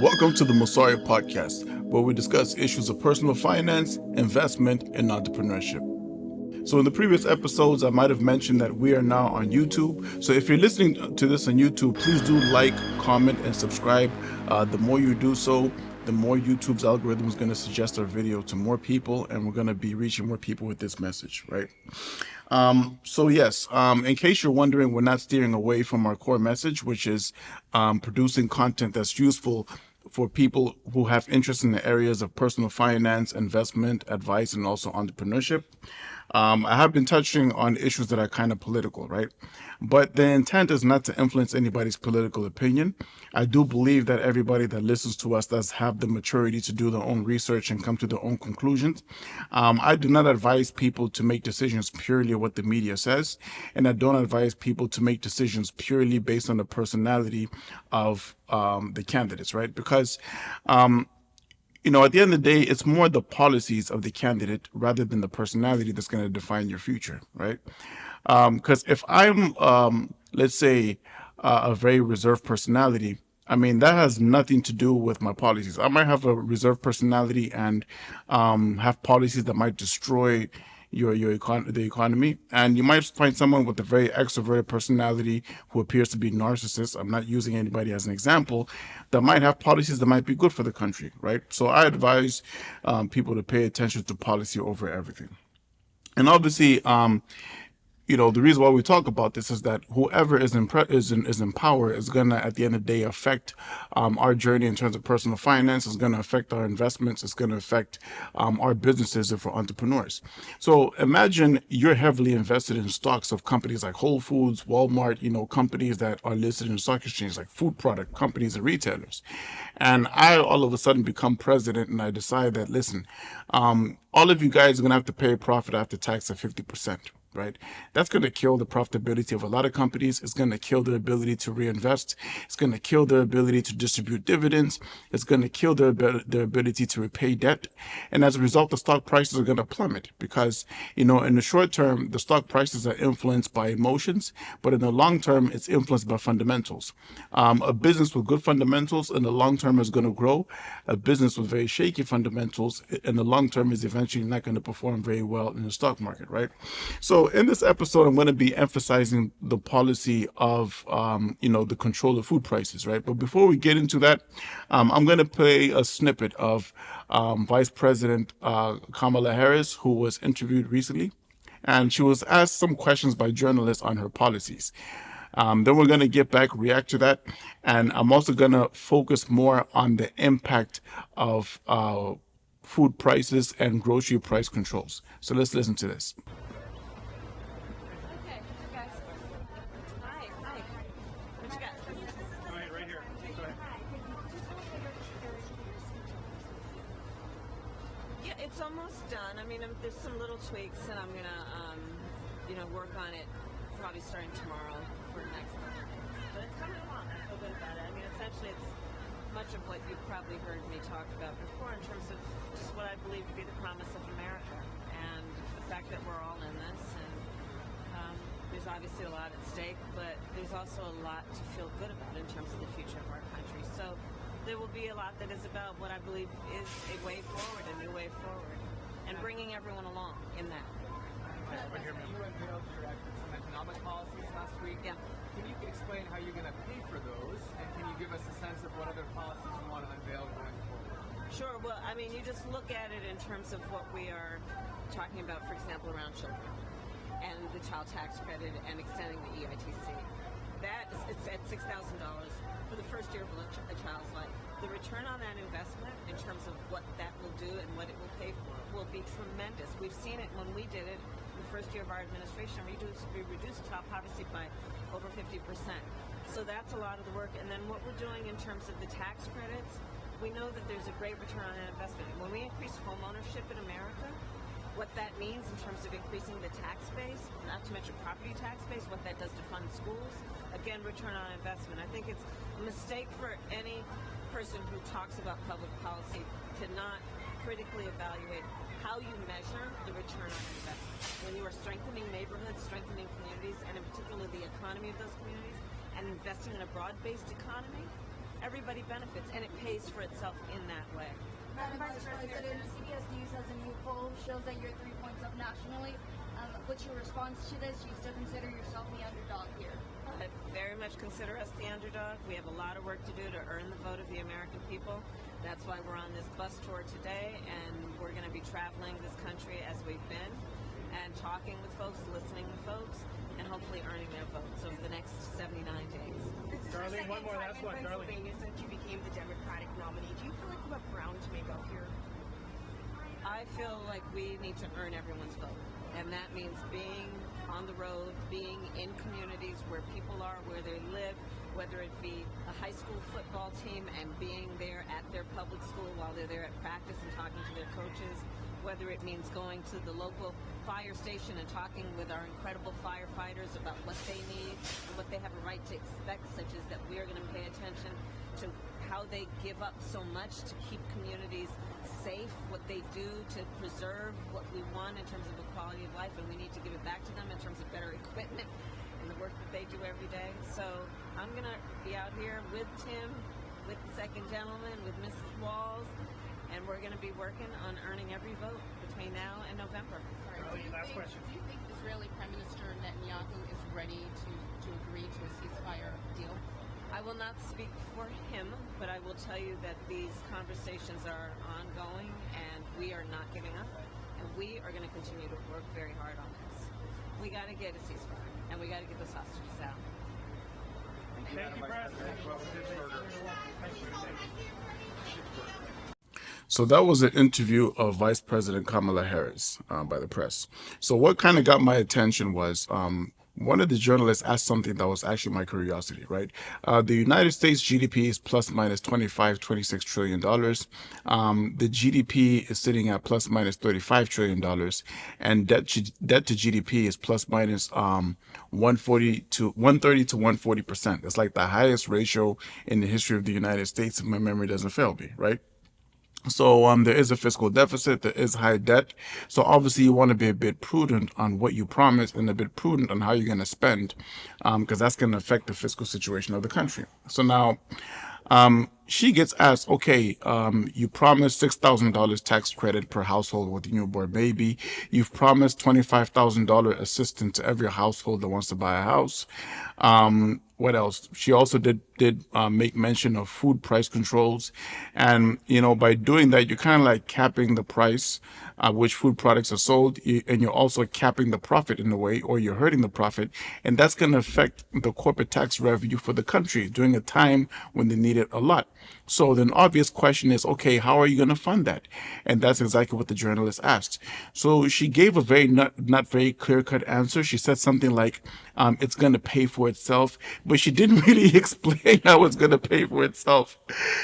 Welcome to the Messiah Podcast, where we discuss issues of personal finance, investment, and entrepreneurship. So in the previous episodes, I might have mentioned that we are now on YouTube. So if you're listening to this on YouTube, please do like, comment, and subscribe. The more you do so, the more YouTube's algorithm is going to suggest our video to more people, and we're going to be reaching more people with this message, right? In case you're wondering, we're not steering away from our core message, which is producing content that's useful for people who have interest in the areas of personal finance, investment, advice, and also entrepreneurship. I have been touching on issues that are kind of political, right? But the intent is not to influence anybody's political opinion. I do believe that everybody that listens to us does have the maturity to do their own research and come to their own conclusions. I do not advise people to make decisions purely on what the media says, and I don't advise people to make decisions purely based on the personality of the candidates, right? Because at the end of the day, it's more the policies of the candidate rather than the personality that's going to define your future, right? Because if I'm, let's say, a very reserved personality, I mean, that has nothing to do with my policies. I might have a reserved personality and have policies that might destroy the economy, and you might find someone with a very extroverted personality who appears to be narcissist. I'm not using anybody as an example, that might have policies that might be good for the country, right? So I advise people to pay attention to policy over everything. And obviously, the reason why we talk about this is that whoever is in power is gonna, at the end of the day, affect our journey in terms of personal finance. Is gonna affect our investments. It's gonna affect our businesses if we're entrepreneurs. So imagine you're heavily invested in stocks of companies like Whole Foods, Walmart. Companies that are listed in the stock exchange, like food product companies and retailers. And I all of a sudden become president, and I decide that, listen, all of you guys are gonna have to pay a profit after tax of 50%. Right? That's going to kill the profitability of a lot of companies. It's going to kill their ability to reinvest. It's going to kill their ability to distribute dividends. It's going to kill their ability to repay debt. And as a result, the stock prices are going to plummet because, in the short term, the stock prices are influenced by emotions, but in the long term, it's influenced by fundamentals. A business with good fundamentals in the long term is going to grow. A business with very shaky fundamentals in the long term is eventually not going to perform very well in the stock market, right? So in this episode, I'm going to be emphasizing the policy of, the control of food prices, right? But before we get into that, I'm going to play a snippet of Vice President Kamala Harris, who was interviewed recently, and she was asked some questions by journalists on her policies. Then we're going to get back, react to that, and I'm also going to focus more on the impact of food prices and grocery price controls. So let's listen to this. It's almost done. I mean, there's some little tweaks, and I'm gonna, work on it probably starting tomorrow for next month. But it's coming along. I feel good about it. I mean, essentially, it's much of what you've probably heard me talk about before in terms of just what I believe to be the promise of America and the fact that we're all in this. And there's obviously a lot at stake, but there's also a lot to feel good about in terms of the future of our country. So there will be a lot that is about what I believe is a way forward, a new way forward, and bringing everyone along in that. You unveiled some economic policies last week. Yeah. Can you explain how you're going to pay for those, and can you give us a sense of what other policies you want to unveil going forward? Sure. Well, I mean, you just look at it in terms of what we are talking about, for example, around children and the child tax credit and extending the EITC. It's at $6,000 for the first year of a child's life. The return on that investment in terms of what that will do and what it will pay for will be tremendous. We've seen it when we did it in the first year of our administration. We reduced child poverty by over 50%. So that's a lot of the work. And then what we're doing in terms of the tax credits, we know that there's a great return on that investment. When we increase home ownership in America, what that means in terms of increasing the tax base, not to mention property tax base, what that does to fund schools, again, return on investment. I think it's a mistake for any person who talks about public policy to not critically evaluate how you measure the return on investment. When you are strengthening neighborhoods, strengthening communities, and in particular the economy of those communities, and investing in a broad-based economy, everybody benefits, and it pays for itself in that way. Madam Vice President, CBS News has a new poll shows that you're 3 points up nationally. What's your response to this? Do you still consider yourself the underdog here? I very much consider us the underdog. We have a lot of work to do to earn the vote of the American people. That's why we're on this bus tour today, and we're going to be traveling this country as we've been, and talking with folks, listening to folks, and hopefully earning their votes over the next 79 days. Darlene, one more, last one, Darlene. Pennsylvania since you became the Democratic nominee. Do you feel like you have ground to make up here? I feel like we need to earn everyone's vote, and that means being on the road, being in communities where people are, where they live, whether it be a high school football team and being there at their public school while they're there at practice and talking to their coaches, whether it means going to the local fire station and talking with our incredible firefighters about what they need and what they have a right to expect, such as that we are going to pay attention to how they give up so much to keep communities safe, what they do to preserve what we want in terms of a quality of life, and we need to give it back to them in terms of better equipment and the work that they do every day. So I'm going to be out here with Tim, with the second gentleman, with Mrs. Walls, and we're going to be working on earning every vote between now and November. Last question. Do you think Israeli Prime Minister Netanyahu is ready to agree to a ceasefire deal? I will not speak for him, but I will tell you that these conversations are ongoing and we are not giving up. And we are going to continue to work very hard on this. We got to get a ceasefire and we got to get those hostages out. Thank you, President. So that was an interview of Vice President Kamala Harris by the press. So what kind of got my attention was one of the journalists asked something that was actually my curiosity, right? The United States GDP is plus minus 26 trillion dollars. The GDP is sitting at plus minus 35 trillion dollars, and debt to GDP is plus minus 130 to 140%. It's like the highest ratio in the history of the United States, if my memory doesn't fail me, right? So there is a fiscal deficit, there is high debt. So obviously you want to be a bit prudent on what you promise and a bit prudent on how you're going to spend, because that's going to affect the fiscal situation of the country. So now she gets asked, okay, you promised $6,000 tax credit per household with a newborn baby. You've promised $25,000 assistance to every household that wants to buy a house. What else? She also did make mention of food price controls. And, by doing that, you're kind of like capping the price at which food products are sold. And you're also capping the profit in a way, or you're hurting the profit. And that's going to affect the corporate tax revenue for the country during a time when they need it a lot. So the obvious question is, okay, how are you going to fund that? And that's exactly what the journalist asked. So she gave a very not very clear-cut answer. She said something like, it's going to pay for itself, but she didn't really explain how it's going to pay for itself.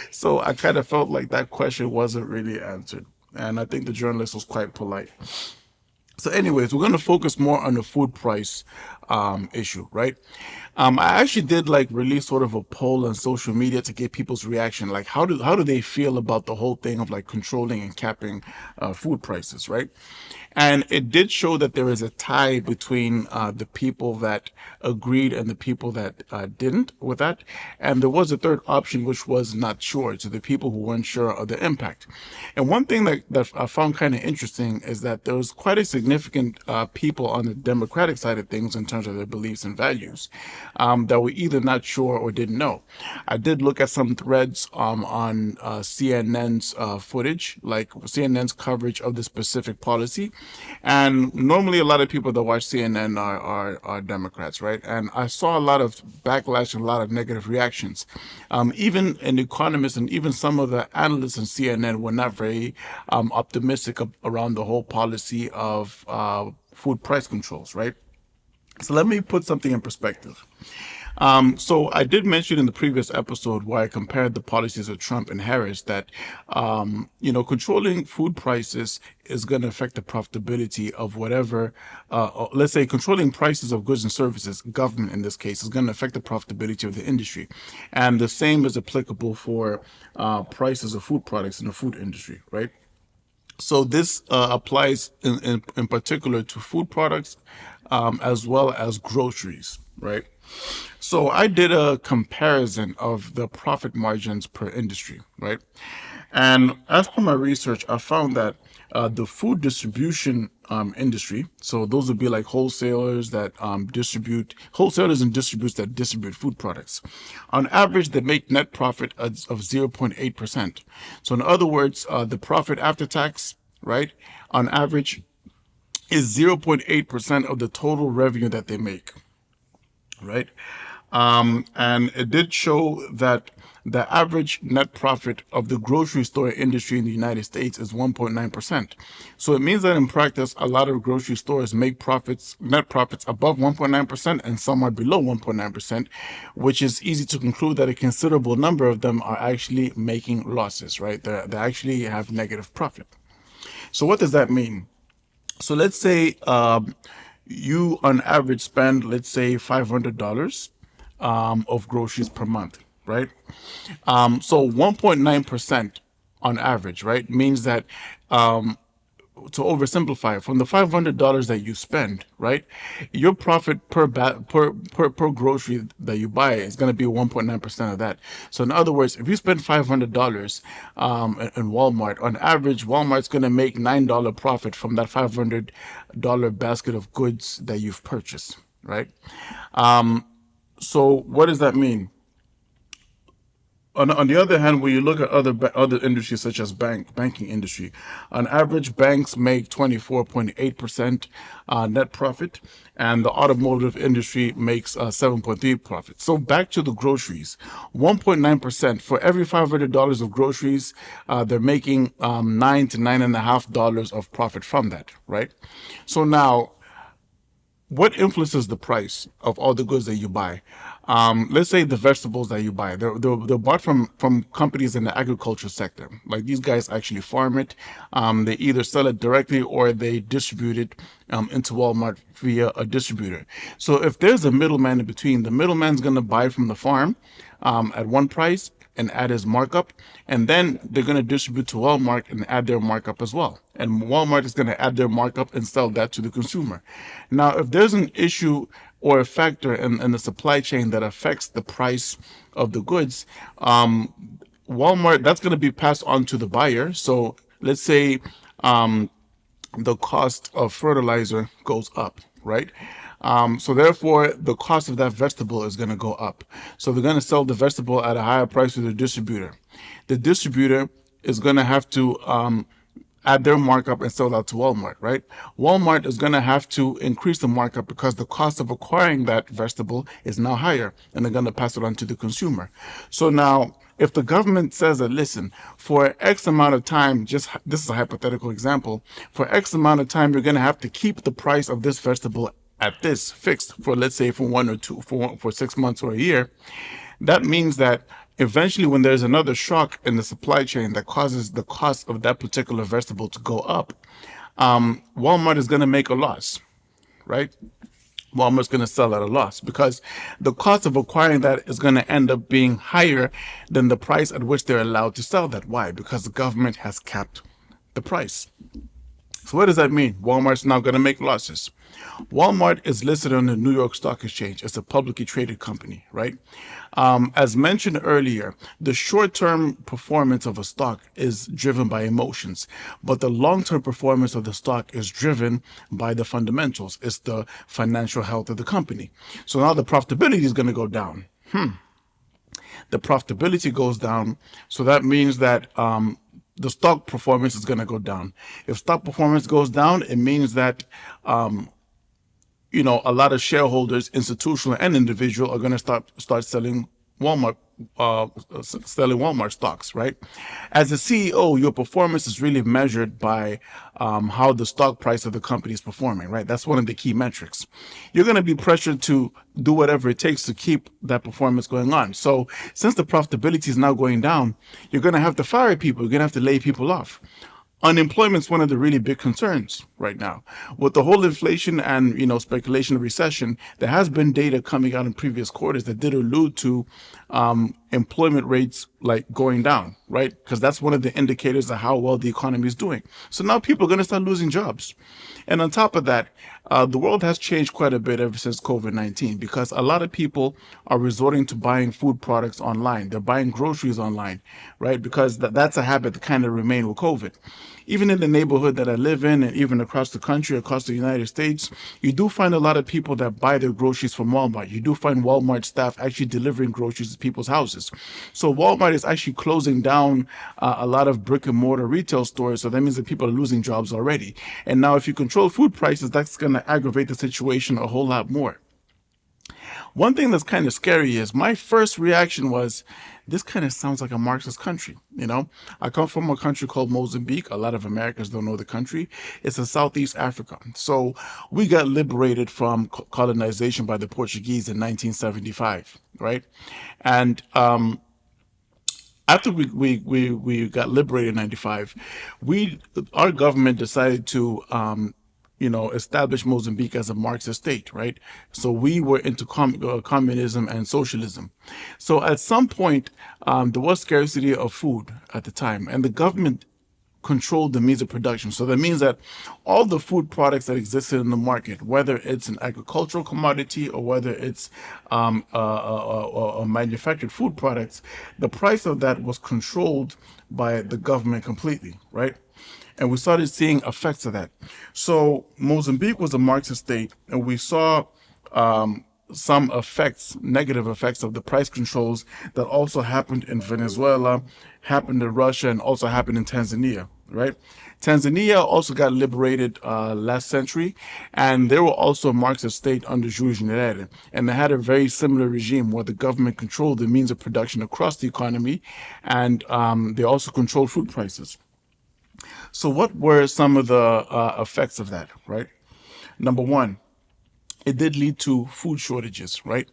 So I kind of felt like that question wasn't really answered. And I think the journalist was quite polite. So anyways, we're going to focus more on the food price issue, right? I actually did release sort of a poll on social media to get people's reaction. Like, how do they feel about the whole thing of controlling and capping food prices, right? And it did show that there is a tie between the people that agreed and the people that didn't with that. And there was a third option, which was not sure, to the people who weren't sure of the impact. And one thing that I found kind of interesting is that there was quite a significant people on the Democratic side of things in terms of their beliefs and values that were either not sure or didn't know. I did look at some threads on CNN's footage, like CNN's coverage of the specific policy. And normally a lot of people that watch CNN are Democrats, right? And I saw a lot of backlash and a lot of negative reactions. Even an economist and even some of the analysts on CNN were not very optimistic around the whole policy of food price controls, right? So let me put something in perspective. So I did mention in the previous episode where I compared the policies of Trump and Harris that, controlling food prices is going to affect the profitability of whatever, let's say controlling prices of goods and services, government in this case, is going to affect the profitability of the industry. And the same is applicable for prices of food products in the food industry, right? So this applies in particular to food products as well as groceries, right? So I did a comparison of the profit margins per industry, right? And as per my research, I found that the food distribution industry, so those would be like wholesalers that distribute, wholesalers and distributors that distribute food products. On average, they make net profit of 0.8%. So in other words, the profit after tax, right, on average is 0.8% of the total revenue that they make, right? And it did show that the average net profit of the grocery store industry in the United States is 1.9%. So it means that in practice, a lot of grocery stores make profits, net profits above 1.9%, and some are below 1.9%, which is easy to conclude that a considerable number of them are actually making losses, right? They actually have negative profit. So what does that mean? So let's say you on average spend, let's say $500 of groceries per month, right? So 1.9% on average, right, means that to oversimplify it, from the $500 that you spend, right, your profit per grocery that you buy is going to be 1.9% of that. So in other words, if you spend $500 in Walmart, on average, Walmart's going to make $9 profit from that $500 basket of goods that you've purchased, right? So what does that mean? On the other hand, when you look at other industries such as banking industry, on average, banks make 24.8% net profit, and the automotive industry makes 7.3 profit. So back to the groceries, 1.9% for every $500 of groceries, they're making $9 to $9.5 of profit from that, right? So now, what influences the price of all the goods that you buy? Let's say the vegetables that you buy, they're bought from companies in the agriculture sector. Like these guys actually farm it. They either sell it directly or they distribute it into Walmart via a distributor. So if there's a middleman in between, the middleman's going to buy from the farm at one price and add his markup, and then they're going to distribute to Walmart and add their markup as well. And Walmart is going to add their markup and sell that to the consumer. Now, if there's an issue or a factor in the supply chain that affects the price of the goods, Walmart, that's going to be passed on to the buyer. So let's say the cost of fertilizer goes up, right? So therefore, the cost of that vegetable is going to go up. So they're going to sell the vegetable at a higher price to the distributor. The distributor is going to have to add their markup and sell that to Walmart, right? Walmart is going to have to increase the markup because the cost of acquiring that vegetable is now higher, and they're going to pass it on to the consumer. So now, if the government says that, listen, for X amount of time, this is a hypothetical example, for X amount of time, you're going to have to keep the price of this vegetable at this fixed for, let's say, for 1 or 2, for 6 months or a year. That means that eventually when there's another shock in the supply chain that causes the cost of that particular vegetable to go up, Walmart is going to make a loss, right? Walmart's going to sell at a loss because the cost of acquiring that is going to end up being higher than the price at which they're allowed to sell that. Why? Because the government has capped the price. So what does that mean? Walmart's now going to make losses. Walmart is listed on the New York Stock Exchange. It's a publicly traded company, right? As mentioned earlier, the short-term performance of a stock is driven by emotions, but the long-term performance of the stock is driven by the fundamentals. It's the financial health of the company. So now the profitability is going to go down. The profitability goes down, so that means that the stock performance is going to go down. If stock performance goes down, it means that a lot of shareholders, institutional and individual, are going to start selling Walmart stocks, right? As a CEO, your performance is really measured by how the stock price of the company is performing, right? That's one of the key metrics. You're going to be pressured to do whatever it takes to keep that performance going on. So since the profitability is now going down, you're going to have to fire people. You're going to have to lay people off. Unemployment is one of the really big concerns right now. With the whole inflation and speculation of recession, there has been data coming out in previous quarters that did allude to employment rates like going down, right? Because that's one of the indicators of how well the economy is doing. So now people are going to start losing jobs. And on top of that, the world has changed quite a bit ever since COVID-19, because a lot of people are resorting to buying food products online. They're buying groceries online, right? Because that's a habit that kind of remained with COVID. Even in the neighborhood that I live in, and even across the country, across the United States, you do find a lot of people that buy their groceries from Walmart. You do find Walmart staff actually delivering groceries to people's houses. So Walmart is actually closing down a lot of brick and mortar retail stores. So that means that people are losing jobs already. And now if you control food prices, that's going to aggravate the situation a whole lot more. One thing that's kind of scary is my first reaction was, this kind of sounds like a Marxist country. I come from a country called Mozambique. A lot of Americans don't know the country. It's in Southeast Africa. So we got liberated from colonization by the Portuguese in 1975, right? And after we got liberated in 95, our government decided to establish Mozambique as a Marxist state, right? So we were into communism and socialism. So at some point, there was scarcity of food at the time, and the government controlled the means of production. So that means that all the food products that existed in the market, whether it's an agricultural commodity or whether it's a manufactured food products, the price of that was controlled by the government completely, right? And we started seeing effects of that. So Mozambique was a Marxist state, and we saw some effects, negative effects of the price controls that also happened in Venezuela, happened in Russia, and also happened in Tanzania, right? Tanzania also got liberated last century, and they were also a Marxist state under Julius Nyerere, and they had a very similar regime where the government controlled the means of production across the economy, and they also controlled food prices. So what were some of the effects of that, right? Number one, it did lead to food shortages, right?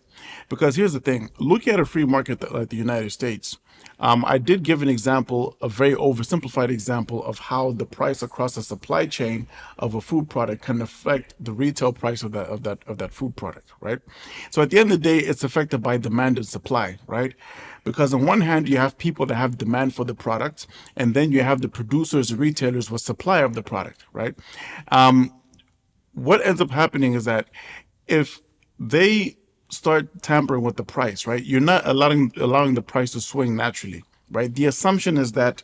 Because here's the thing, looking at a free market like the United States, I did give an example, a very oversimplified example of how the price across the supply chain of a food product can affect the retail price of that food product, right? So at the end of the day, it's affected by demand and supply, right? Because on one hand, you have people that have demand for the product, and then you have the producers and retailers with supply of the product, right? What ends up happening is that if they start tampering with the price, right, you're not allowing the price to swing naturally, right? The assumption is that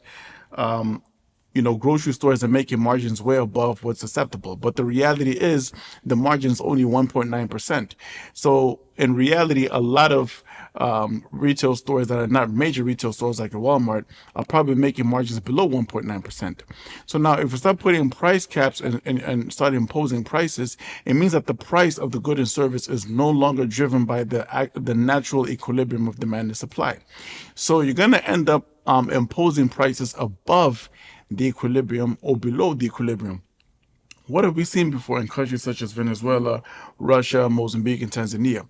grocery stores are making margins way above what's acceptable, but the reality is the margin is only 1.9%. So in reality, a lot of retail stores that are not major retail stores like a Walmart are probably making margins below 1.9%. So now if we start putting price caps and start imposing prices, it means that the price of the good and service is no longer driven by the natural equilibrium of demand and supply. So you're going to end up imposing prices above the equilibrium or below the equilibrium. What have we seen before in countries such as Venezuela, Russia, Mozambique, and Tanzania?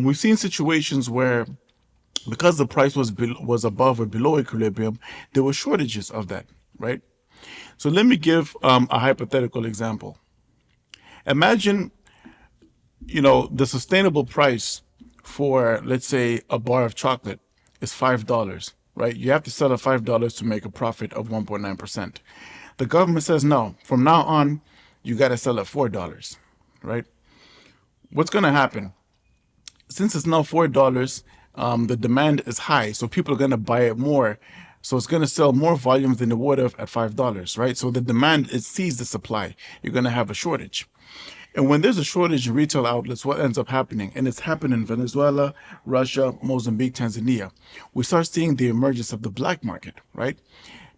We've seen situations where, because the price was above or below equilibrium, there were shortages of that, right? So let me give a hypothetical example. Imagine, the sustainable price for, let's say, a bar of chocolate is $5, right? You have to sell at $5 to make a profit of 1.9%. The government says, no, from now on, you got to sell at $4, right? What's going to happen? Since it's now $4, the demand is high, so people are going to buy it more. So it's going to sell more volumes than it would have at $5, right? So the demand exceeds the supply. You're going to have a shortage. And when there's a shortage in retail outlets, what ends up happening? And it's happened in Venezuela, Russia, Mozambique, Tanzania. We start seeing the emergence of the black market, right?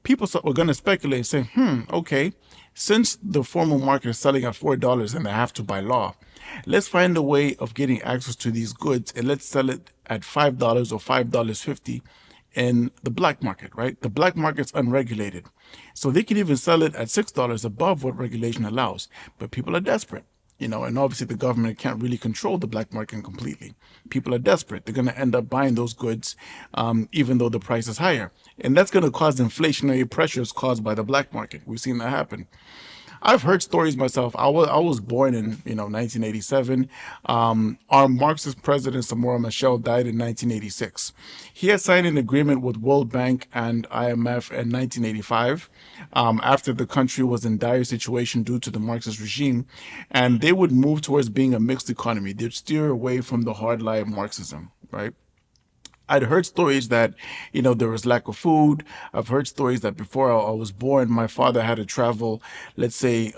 People were going to speculate and say, okay, since the formal market is selling at $4 and they have to by law, let's find a way of getting access to these goods and let's sell it at $5 or $5.50 in the black market, right? The black market's unregulated. So they can even sell it at $6 above what regulation allows. But people are desperate, and obviously the government can't really control the black market completely. People are desperate. They're going to end up buying those goods even though the price is higher. And that's going to cause inflationary pressures caused by the black market. We've seen that happen. I've heard stories myself. I was born in 1987. Our Marxist president Samora Machel died in 1986. He had signed an agreement with World Bank and IMF in 1985, after the country was in dire situation due to the Marxist regime, and they would move towards being a mixed economy. They'd steer away from the hard line Marxism, right? I'd heard stories that, there was lack of food. I've heard stories that before I was born, my father had to travel, let's say,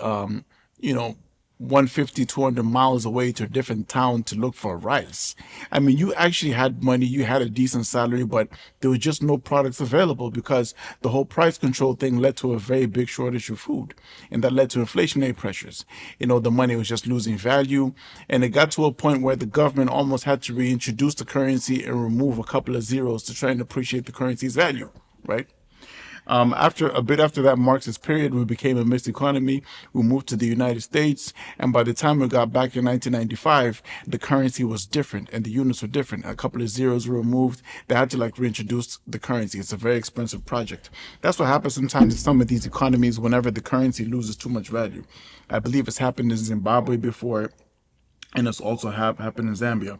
150, 200 miles away to a different town to look for rice. I mean, you actually had money, you had a decent salary, but there was just no products available because the whole price control thing led to a very big shortage of food. And that led to inflationary pressures. The money was just losing value. And it got to a point where the government almost had to reintroduce the currency and remove a couple of zeros to try and appreciate the currency's value, right? After that Marxist period, we became a mixed economy. We moved to the United States, and by the time we got back in 1995, the currency was different and the units were different. A couple of zeros were removed. They had to reintroduce the currency. It's a very expensive project. That's what happens sometimes in some of these economies whenever the currency loses too much value. I believe it's happened in Zimbabwe before, and it's also happened in Zambia.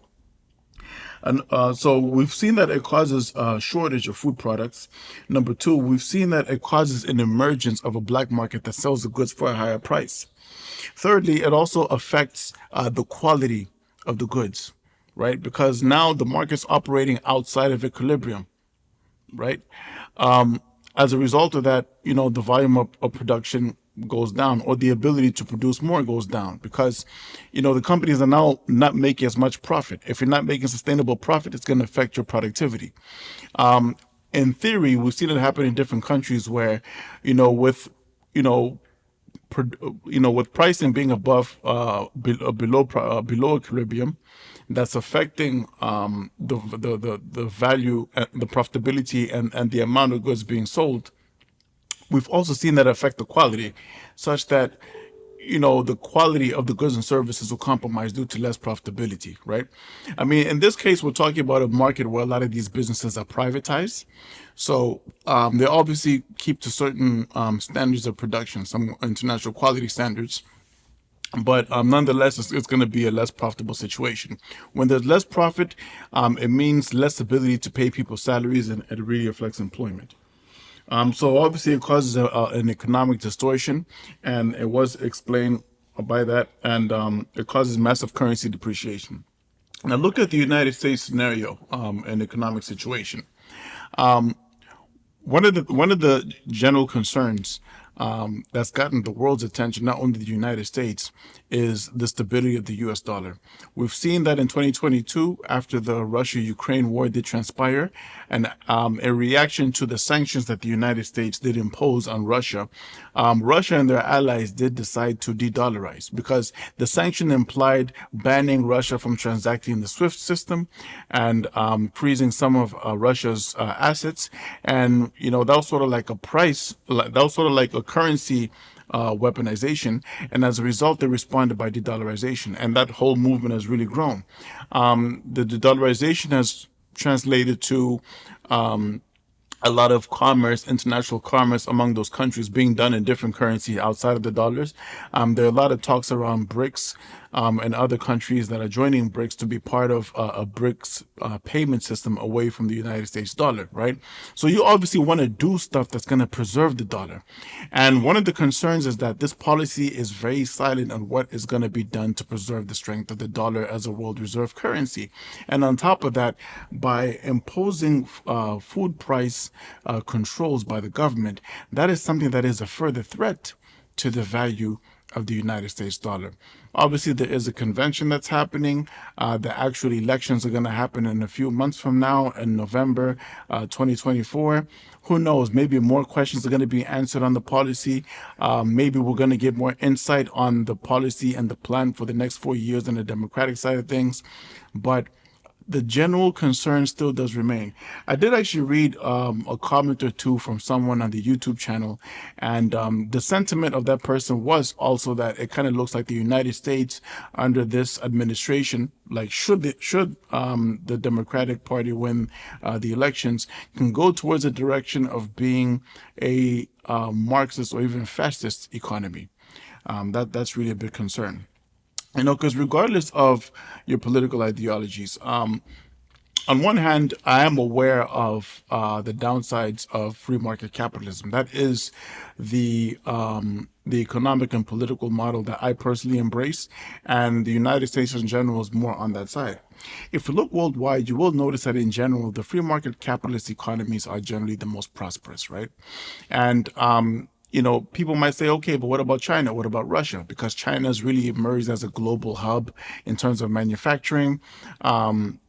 And so we've seen that it causes a shortage of food products. Number two, we've seen that it causes an emergence of a black market that sells the goods for a higher price. Thirdly, it also affects the quality of the goods, right? Because now the market's operating outside of equilibrium, right? As a result of that, the volume of production goes down, or the ability to produce more goes down, because the companies are now not making as much profit. If you're not making sustainable profit, it's going to affect your productivity. In theory, we've seen it happen in different countries where, with with pricing being above below equilibrium, that's affecting the value, the profitability, and the amount of goods being sold. We've also seen that affect the quality, such that the quality of the goods and services will compromise due to less profitability, right? I mean, in this case, we're talking about a market where a lot of these businesses are privatized. So they obviously keep to certain standards of production, some international quality standards. But nonetheless, it's going to be a less profitable situation. When there's less profit, it means less ability to pay people salaries, and it really affects employment. So obviously it causes an economic distortion, and it was explained by that, and it causes massive currency depreciation. Now look at the United States scenario and economic situation. One of the general concerns that's gotten the world's attention, not only the United States, is the stability of the U.S. dollar. We've seen that in 2022, after the Russia-Ukraine war did transpire, and a reaction to the sanctions that the United States did impose on Russia, Russia and their allies did decide to de-dollarize, because the sanction implied banning Russia from transacting in the SWIFT system and freezing some of Russia's assets. And, that was sort of like a that was sort of like a currency weaponization, and as a result, they responded by de-dollarization, and that whole movement has really grown. The de-dollarization has translated to a lot of commerce, international commerce among those countries being done in different currencies outside of the dollars. There are a lot of talks around BRICS and other countries that are joining BRICS to be part of a BRICS payment system away from the United States dollar, right? So you obviously want to do stuff that's going to preserve the dollar. And one of the concerns is that this policy is very silent on what is going to be done to preserve the strength of the dollar as a world reserve currency. And on top of that, by imposing food price controls by the government, that is something that is a further threat to the value of the United States dollar. Obviously, there is a convention that's happening. The actual elections are going to happen in a few months from now, in November 2024. Who knows? Maybe more questions are going to be answered on the policy. Maybe we're going to get more insight on the policy and the plan for the next 4 years on the Democratic side of things. But the general concern still does remain. I did actually read a comment or two from someone on the YouTube channel, and the sentiment of that person was also that it kind of looks like the United States under this administration, like should the Democratic Party win the elections, can go towards a direction of being a Marxist or even fascist economy. That's really a big concern. Because regardless of your political ideologies, on one hand, I am aware of the downsides of free market capitalism. That is the economic and political model that I personally embrace, and the United States in general is more on that side. If you look worldwide, you will notice that in general, the free market capitalist economies are generally the most prosperous, right? And people might say, okay, but what about China? What about Russia? Because China has really emerged as a global hub in terms of manufacturing. And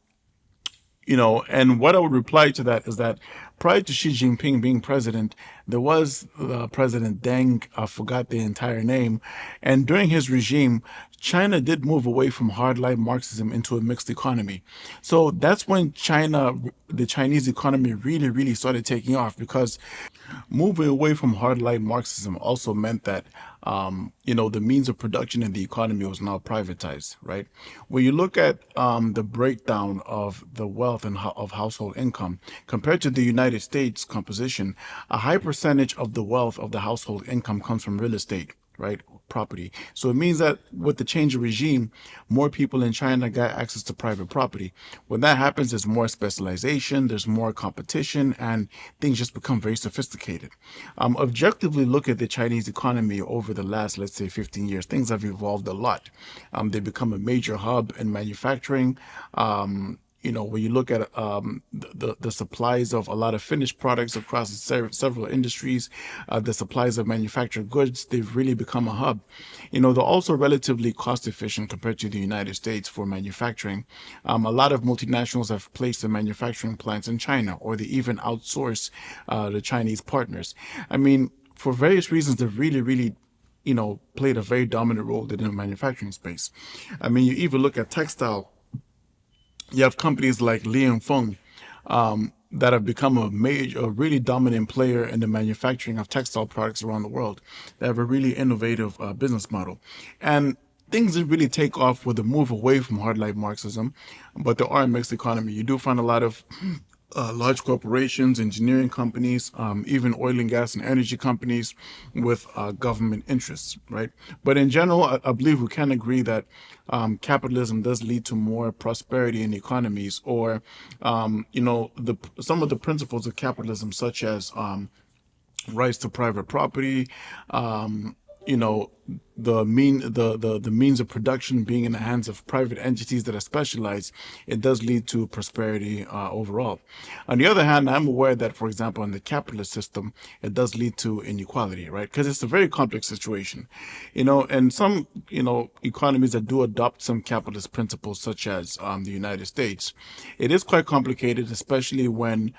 what I would reply to that is that prior to Xi Jinping being president, there was President Deng, I forgot the entire name, and during his regime, China did move away from hardline Marxism into a mixed economy. So that's when the Chinese economy really, really started taking off, because moving away from hardline Marxism also meant that the means of production in the economy was now privatized, right? When you look at the breakdown of the wealth and of household income compared to the United States composition, a high percentage of the wealth of the household income comes from real estate, right? Property. So it means that with the change of regime, more people in China got access to private property. When that happens, there's more specialization, there's more competition, and things just become very sophisticated. Objectively look at the Chinese economy over the last, let's say, 15 years. Things have evolved a lot. They become a major hub in manufacturing. When you look at the supplies of a lot of finished products across several industries, the supplies of manufactured goods, they've really become a hub. They're also relatively cost efficient compared to the United States for manufacturing. A lot of multinationals have placed their manufacturing plants in China, or they even outsource the Chinese partners. I mean, for various reasons, they've really, really played a very dominant role in the manufacturing space. I mean, you even look at textile. You have companies like Li and Feng that have become a really dominant player in the manufacturing of textile products around the world. They have a really innovative business model. And things didn't really take off with the move away from hardline Marxism, but there are a mixed economy. You do find a lot of large corporations, engineering companies, even oil and gas and energy companies with government interests, right? But in general, I believe we can agree that capitalism does lead to more prosperity in economies, or, some of the principles of capitalism, such as rights to private property, you know, the means of production being in the hands of private entities that are specialized, it does lead to prosperity overall. On the other hand, I'm aware that, for example, in the capitalist system, it does lead to inequality, right? Because it's a very complex situation, and some, economies that do adopt some capitalist principles, such as the United States, it is quite complicated, especially when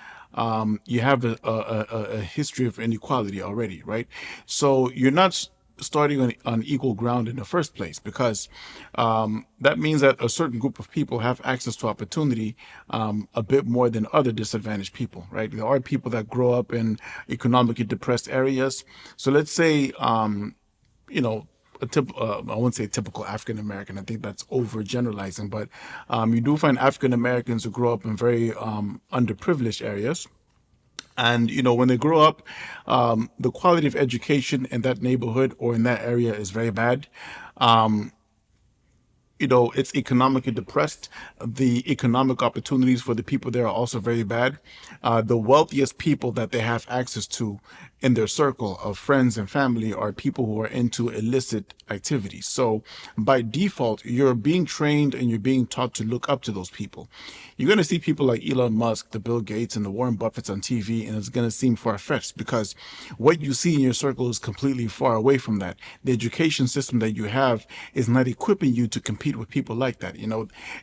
you have a history of inequality already, right? So you're not starting on equal ground in the first place, because that means that a certain group of people have access to opportunity a bit more than other disadvantaged people, right? There are people that grow up in economically depressed areas. So let's say, I wouldn't say typical African American. I think that's overgeneralizing, but you do find African Americans who grow up in very underprivileged areas. And, when they grow up, the quality of education in that neighborhood or in that area is very bad. It's economically depressed. The economic opportunities for the people there are also very bad. The wealthiest people that they have access to in their circle of friends and family are people who are into illicit activities. So by default, you're being trained and you're being taught to look up to those people. You're going to see people like Elon Musk, the Bill Gates, and the Warren Buffetts on TV, and it's going to seem far-fetched because what you see in your circle is completely far away from that. The education system that you have is not equipping you to compete with people like that,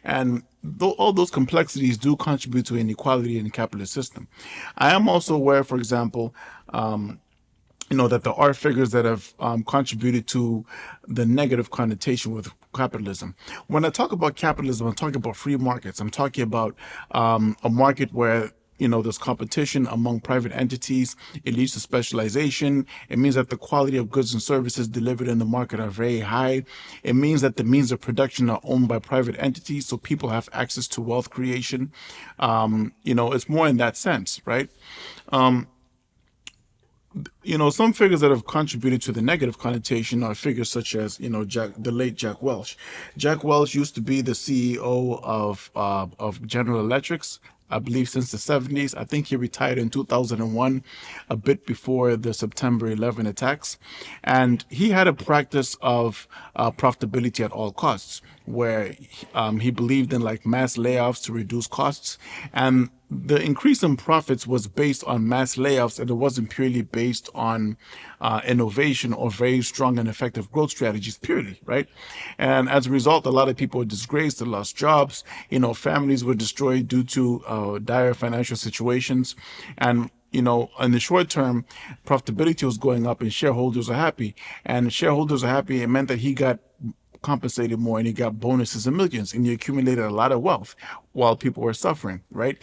and all those complexities do contribute to inequality in the capitalist system. I am also aware, for example, that there are figures that have contributed to the negative connotation with capitalism. When I talk about capitalism, I'm talking about free markets. I'm talking about a market where there's competition among private entities. It leads to specialization. It means that the quality of goods and services delivered in the market are very high. It means that the means of production are owned by private entities, so people have access to wealth creation. It's more in that sense, right? Some figures that have contributed to the negative connotation are figures such as, the late Jack Welch. Jack Welch used to be the CEO of General Electrics, I believe, since the 70s. I think he retired in 2001, a bit before the September 11 attacks. And he had a practice of profitability at all costs, where he believed in like mass layoffs to reduce costs. And the increase in profits was based on mass layoffs, and it wasn't purely based on innovation or very strong and effective growth strategies purely, right? And as a result, a lot of people were disgraced, they lost jobs, families were destroyed due to dire financial situations. And in the short term, profitability was going up and shareholders are happy. And shareholders are happy, it meant that he got compensated more and he got bonuses in millions and he accumulated a lot of wealth while people were suffering, right?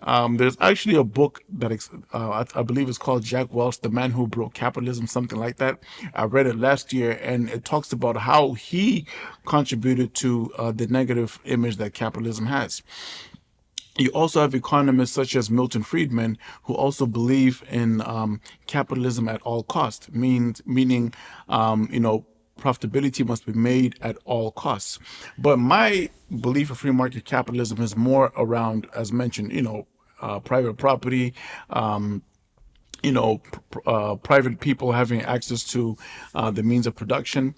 There's actually a book that I believe is called Jack Welch, The Man Who Broke Capitalism, something like that. I read it last year, and it talks about how he contributed to the negative image that capitalism has. You also have economists such as Milton Friedman, who also believe in capitalism at all costs, meaning profitability must be made at all costs. But my belief of free market capitalism is more around, as mentioned, private property, private people having access to the means of production.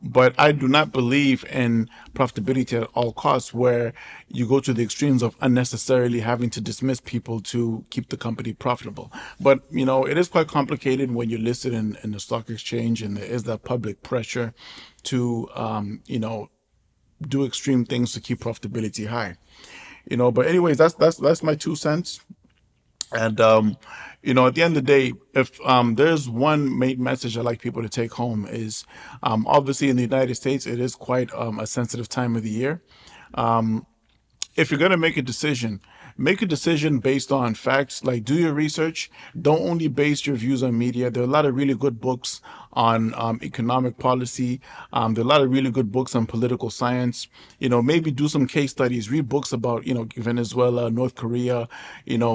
But I do not believe in profitability at all costs, where you go to the extremes of unnecessarily having to dismiss people to keep the company profitable. But, it is quite complicated when you're listed in the stock exchange, and there is that public pressure to, do extreme things to keep profitability high. But anyways, that's my 2 cents. And, at the end of the day, if there's one main message I'd like people to take home is, obviously in the United States, it is quite a sensitive time of the year. If you're going to make a decision based on facts. Like, do your research. Don't only base your views on media. There are a lot of really good books on economic policy. There are a lot of really good books on political science. Maybe do some case studies, read books about, Venezuela, North Korea,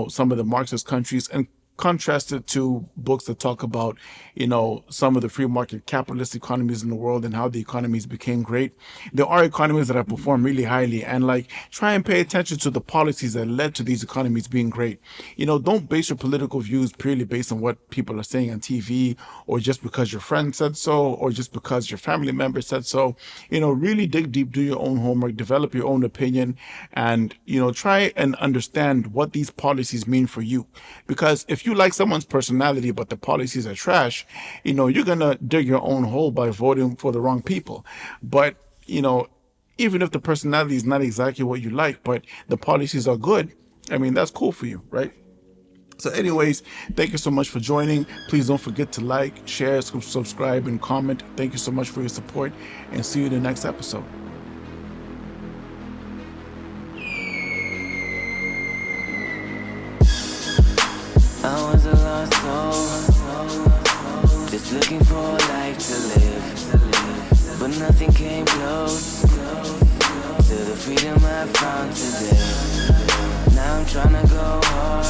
some of the Marxist countries, and contrast it to books that talk about, some of the free market capitalist economies in the world and how the economies became great. There are economies that have performed really highly, and try and pay attention to the policies that led to these economies being great. Don't base your political views purely based on what people are saying on TV, or just because your friend said so, or just because your family member said so. Really dig deep, do your own homework, develop your own opinion, and, try and understand what these policies mean for you. Because if you like someone's personality but the policies are trash, you're gonna dig your own hole by voting for the wrong people. But even if the personality is not exactly what you like, but the policies are good, that's cool for you, right? So anyways, thank you so much for joining. Please don't forget to like, share, subscribe, and comment. Thank you so much for your support, and see you in the next episode. I was a lost soul, just looking for a life to live, but nothing came close to the freedom I found today. Now I'm trying to go hard,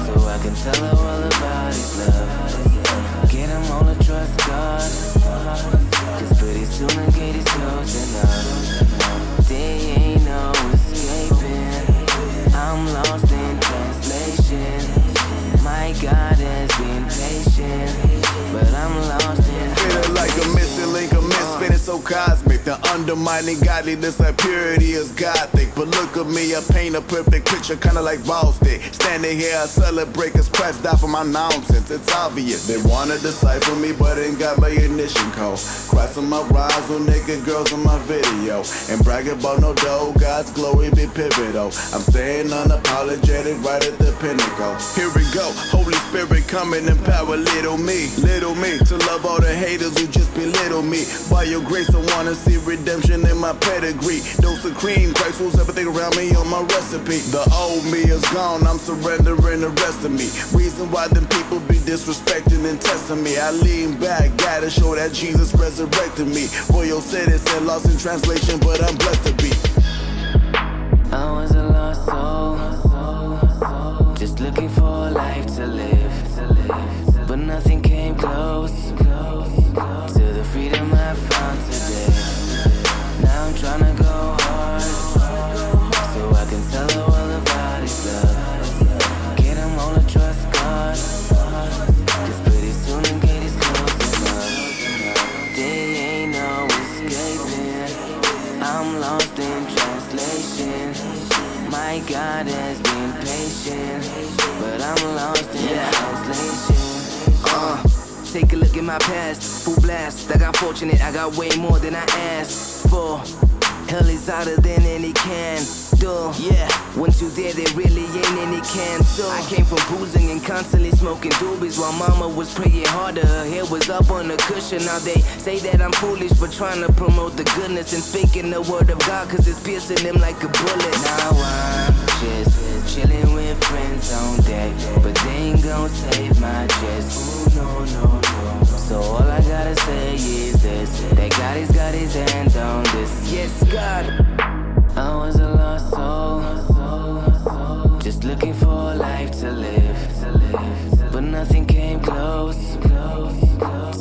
so I can tell the world about His love. Get them all to trust God, 'cause pretty soon the gate is closing up. There ain't no escaping, I'm lost in translation. My God has been patient, but I'm lost in feeling like a missing link, a misfit, it's so cosmic. The undermining godliness like purity is gothic. But look at me, I paint a perfect picture, kinda like Boston. Standing here, I celebrate, 'cause Christ died for my nonsense. It's obvious they wanna decipher me, but ain't got my ignition code. Christ on my rise, no naked girls on my video, and brag about no dough. God's glory be pivotal. I'm staying unapologetic, right at the pinnacle. Here we go, Holy Spirit come and empower little me, to love all the haters who just belittle me. By your grace, I wanna see redemption in my pedigree. Dose of cream, Christ rules everything around me on my recipe. The old me is gone, I'm surrendering the rest of me. Reason why them people be disrespecting and testing me. I lean back, gotta show that Jesus resurrected me. Royal citizen, lost in translation, but I'm blessed to be. I was a lost soul, just looking for a life to live. nothing came close to the freedom I found today. Now I'm tryna go hard, so I can tell the world about His love. Get 'em all to trust God, 'cause pretty soon the gate is closing up. There ain't no escaping, I'm lost in translation. My God has been patient, but I'm lost in translation. Take a look at my past, full blast. I got fortunate, I got way more than I asked for. Hell is harder than any can do. Yeah, once you there, there really ain't any cancel. I came from boozing and constantly smoking doobies while mama was praying harder. Her hair was up on the cushion. Now they say that I'm foolish for trying to promote the goodness and speaking the word of God, 'cause it's piercing them like a bullet. Now I'm just chilling with friends on deck, but they ain't gon' save my chest. Ooh, no, no, no. So all I gotta say is this, that God has got His hands on this. Yes, God. I was a lost soul, just looking for a life to live, but nothing came close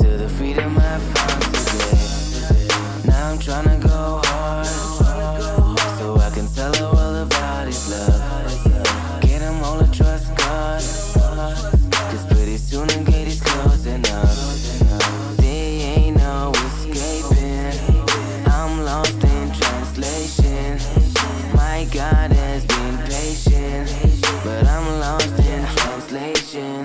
to the freedom I found today. Now I'm tryna go hard, so I can tell the world about His love. Get 'em all to trust God, 'cause pretty soon the gate is closing up. There ain't no escaping, I'm lost in translation. My God has been patient, but I'm lost in translation.